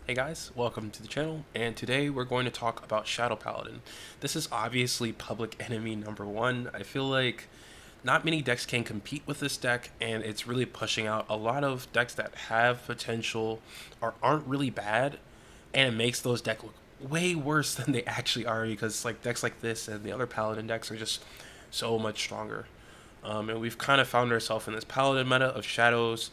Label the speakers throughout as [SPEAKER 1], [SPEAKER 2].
[SPEAKER 1] Hey guys, welcome to the channel, and today we're going to talk about Shadow Paladin. This is obviously public enemy number one. I feel like not many decks can compete with this deck, and it's really pushing out a lot of decks that have potential or aren't really bad, and it makes those decks look way worse than they actually are because like decks like this and the other Paladin decks are just so much stronger. And we've kind of found ourselves in this Paladin meta of Shadows,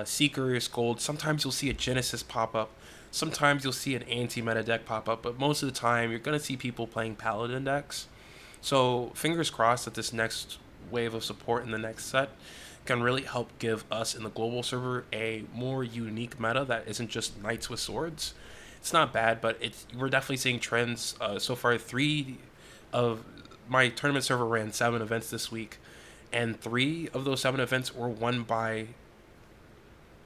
[SPEAKER 1] Seekers, Gold. Sometimes you'll see a Genesis pop up. Sometimes you'll see an anti-meta deck pop up, but most of the time you're going to see people playing Paladin decks. So fingers crossed that this next wave of support in the next set can really help give us in the global server a more unique meta that isn't just knights with swords. It's not bad, but we're definitely seeing trends. So far, 3 of my tournament server ran 7 events this week, and 3 of those 7 events were won by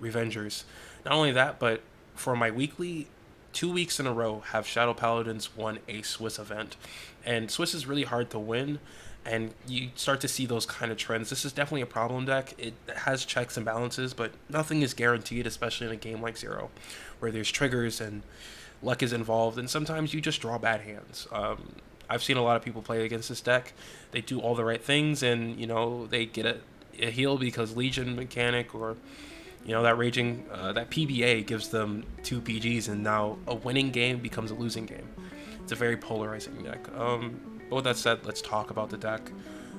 [SPEAKER 1] Revengers. Not only that, but for my weekly, 2 weeks in a row have Shadow Paladins won a Swiss event. And Swiss is really hard to win, and you start to see those kind of trends. This is definitely a problem deck. It has checks and balances, but nothing is guaranteed, especially in a game like Zero, where there's triggers and luck is involved, and sometimes you just draw bad hands. I've seen a lot of people play against this deck. They do all the right things, and they get a heal because Legion mechanic, or that raging, that PBA gives them 2 PGs, and now a winning game becomes a losing game. It's a very polarizing deck. But with that said, let's talk about the deck.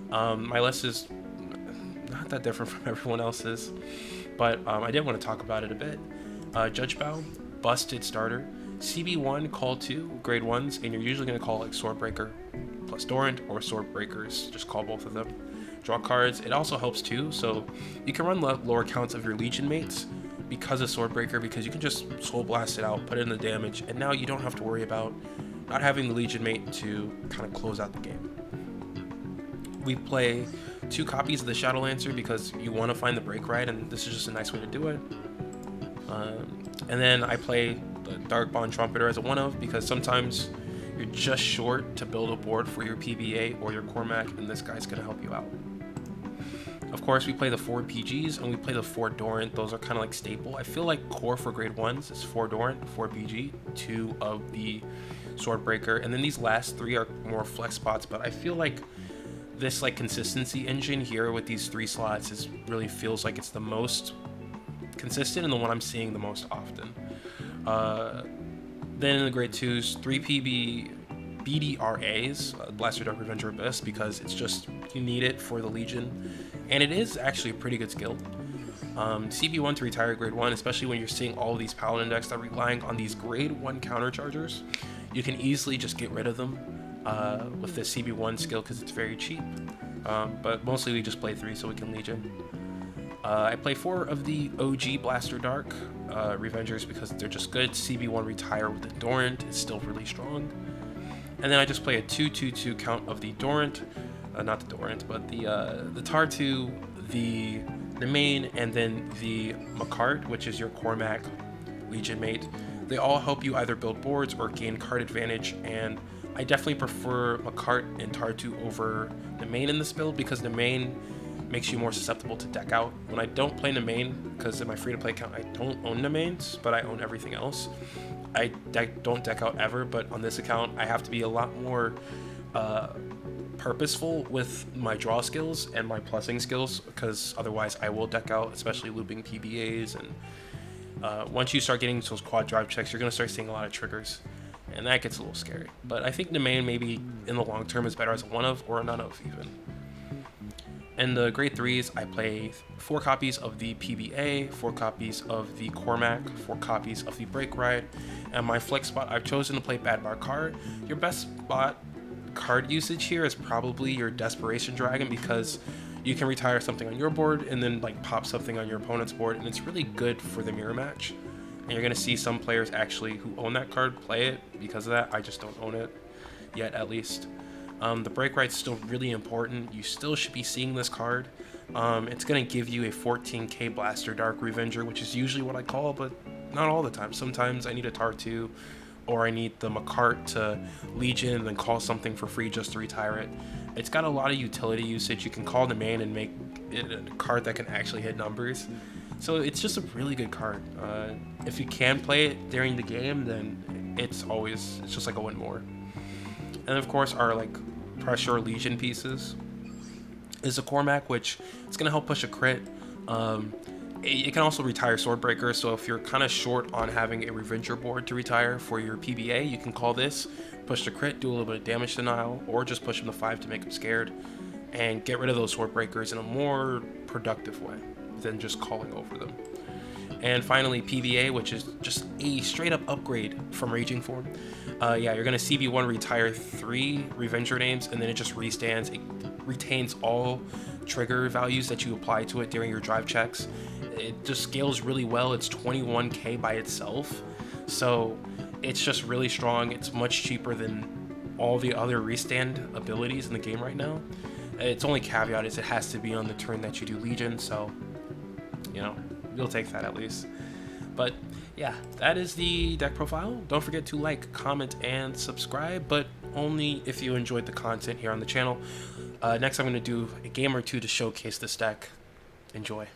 [SPEAKER 1] My list is not that different from everyone else's, but I did want to talk about it a bit. Judge Bow, busted starter. CB1, call 2, grade 1s, and you're usually going to call like Swordbreaker plus Dorant or Swordbreakers. Just call both of them. Draw cards. It also helps too, so you can run lower counts of your Legion mates because of Swordbreaker, because you can just Soul Blast it out, put in the damage, and now you don't have to worry about not having the Legion mate to kind of close out the game. We play 2 copies of the Shadow Lancer because you want to find the break ride, and this is just a nice way to do it. And then I play the Dark Bond Trumpeter as a 1-of because sometimes you're just short to build a board for your PBA or your Cormac, and this guy's going to help you out. Of course, we play the 4 PGs and we play the 4 Dorant. Those are kind of like staple. I feel like core for grade 1s is 4 Dorant, 4 PG, 2 of the Swordbreaker, and then these last 3 are more flex spots, but I feel like this like consistency engine here with these 3 slots really feels like it's the most consistent and the one I'm seeing the most often. Then in the grade 2s, 3 PB BDRAs, Blaster Dark Revenger Abyss, because it's just, you need it for the Legion, and it is actually a pretty good skill. CB1 to retire grade 1, especially when you're seeing all of these Paladin decks that are relying on these grade 1 counter chargers. You can easily just get rid of them with this CB1 skill because it's very cheap, but mostly we just play 3 so we can Legion. I play 4 of the OG Blaster Dark Revengers because they're just good. CB1 retire with the Dorant is still really strong. And then I just play a 2/2/2 count of the Dorant, not the Dorant, but the Tartu, the main, and then the Macart, which is your Cormac Legion mate. They all help you either build boards or gain card advantage, and I definitely prefer Macart and Tartu over the main in this build because the main makes you more susceptible to deck out. When I don't play the main, because in my free-to-play account I don't own the mains, but I own everything else, I don't deck out ever, but on this account I have to be a lot more purposeful with my draw skills and my plussing skills, because otherwise I will deck out, especially looping PBAs, and once you start getting those quad drive checks, you're going to start seeing a lot of triggers, and that gets a little scary. But I think the main maybe in the long term is better as a 1-of or a none-of even. In the grade 3s, I play 4 copies of the PBA, 4 copies of the Cormac, 4 copies of the Break Ride, and my flex spot, I've chosen to play Bad Bar card. Your best spot card usage here is probably your Desperation Dragon, because you can retire something on your board and then like pop something on your opponent's board, and it's really good for the mirror match. And you're going to see some players actually who own that card play it because of that. I just don't own it yet, at least. The Break Ride's still really important. You still should be seeing this card. It's going to give you a 14k Blaster Dark Revenger, which is usually what I call, but not all the time. Sometimes I need a Tartu, or I need the Macart to Legion and then call something for free just to retire it. It's got a lot of utility usage. You can call the main and make it a card that can actually hit numbers. So it's just a really good card. If you can play it during the game, then it's just like a win more. And of course, our like pressure legion pieces is a Cormac, which it's gonna help push a crit. It can also retire Swordbreaker, so if you're kind of short on having a Revenger board to retire for your PBA, you can call this, push the crit, do a little bit of damage denial, or just push him to 5 to make him scared, and get rid of those Swordbreakers in a more productive way than just calling over them. And finally, PBA, which is just a straight up upgrade from Raging Form. Yeah, you're gonna CB1 retire 3 Revenger names, and then it just restands. It retains all trigger values that you apply to it during your drive checks. It just scales really well. It's 21k by itself, so it's just really strong. It's much cheaper than all the other restand abilities in the game right now. Its only caveat is it has to be on the turn that you do Legion, so you know, you'll take that at least. But yeah, that is the deck profile. Don't forget to like, comment, and subscribe, but only if you enjoyed the content here on the channel. Next, I'm going to do a game or two to showcase this deck. Enjoy.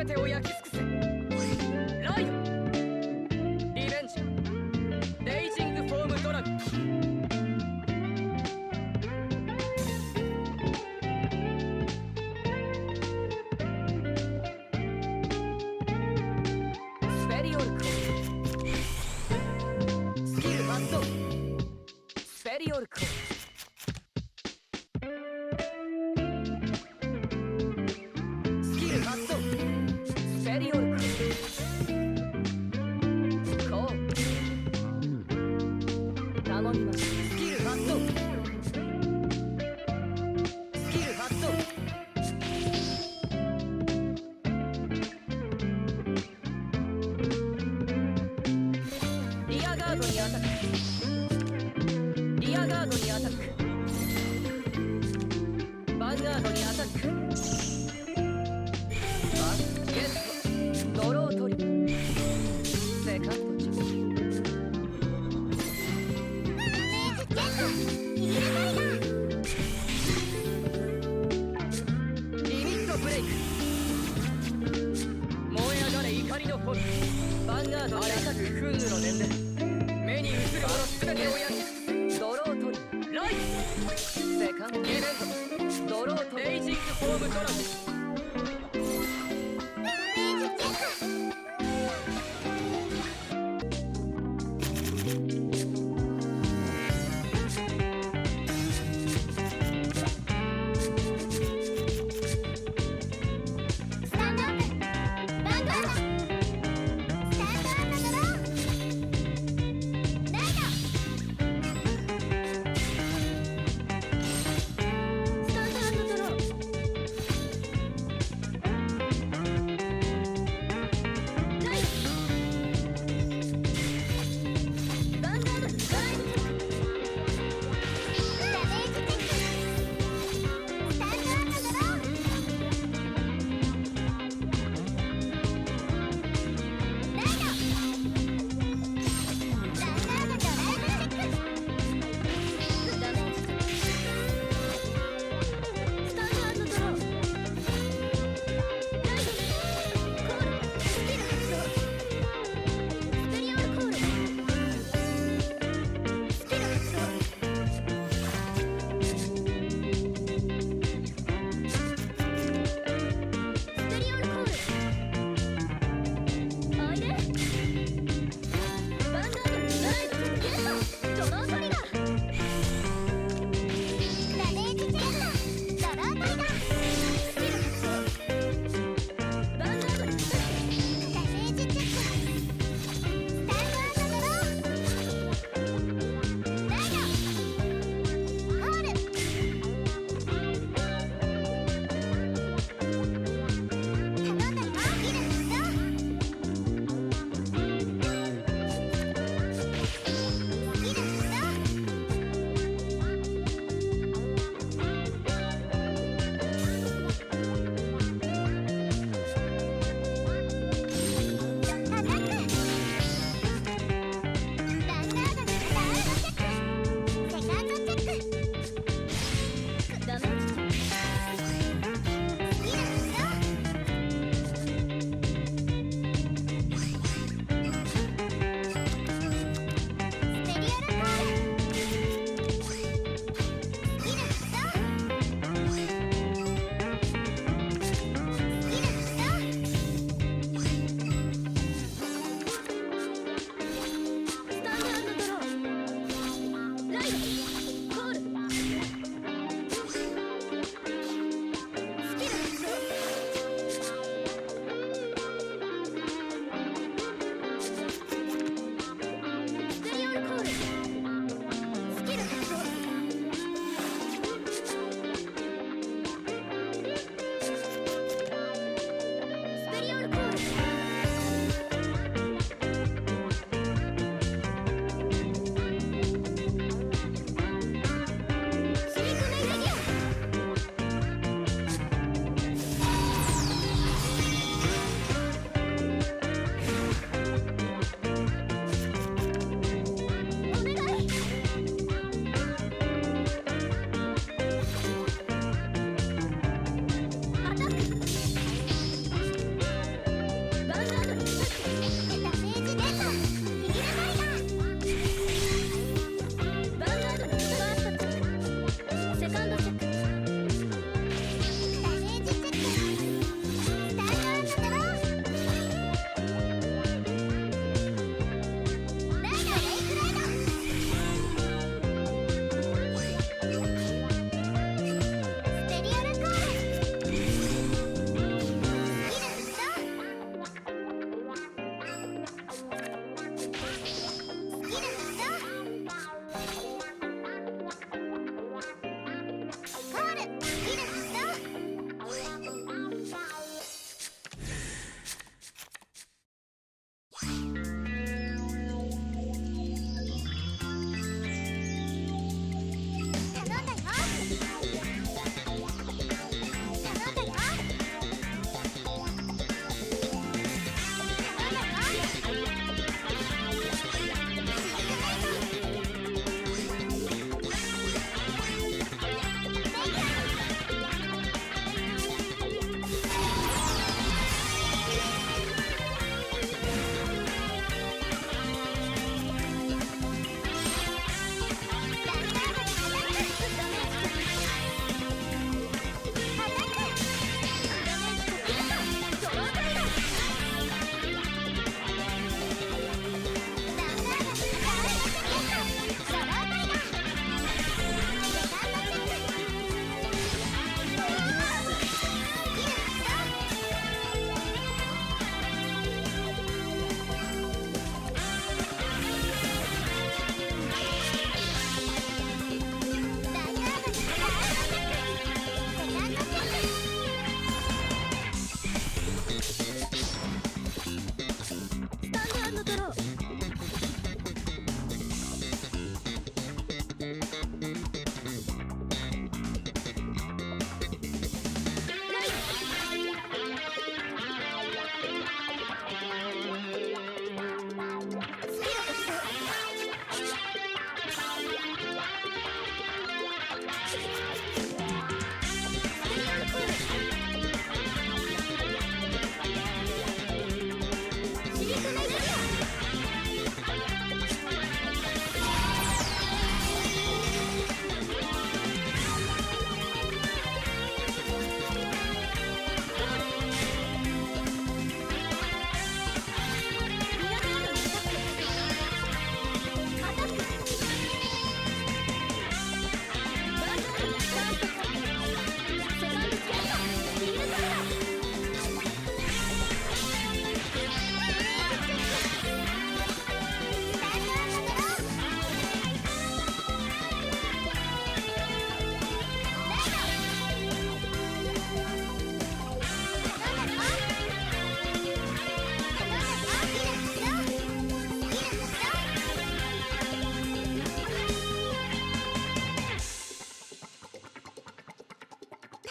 [SPEAKER 2] べてを焼き尽くせ。ライドリベンジレイジングフォームドラゴン。スフェリオルクスキル発動。スフェリオルクスキル発動。スフェリオルクこう頼みます。スキル発動。スキル発動。リアガードにアタック。リアガードにアタック。ヴァンガードにアタック。ゲットドロートリプセカンドチェス。リミットブレイク燃え上がれ怒りの炎。ヴァンガードにアタック。クングの念で目に映るもの全てを焼き尽くす。ドロートリプライトセカンドイベントドロートレイジングフォームドラゴン。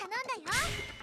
[SPEAKER 3] 頼んだよ。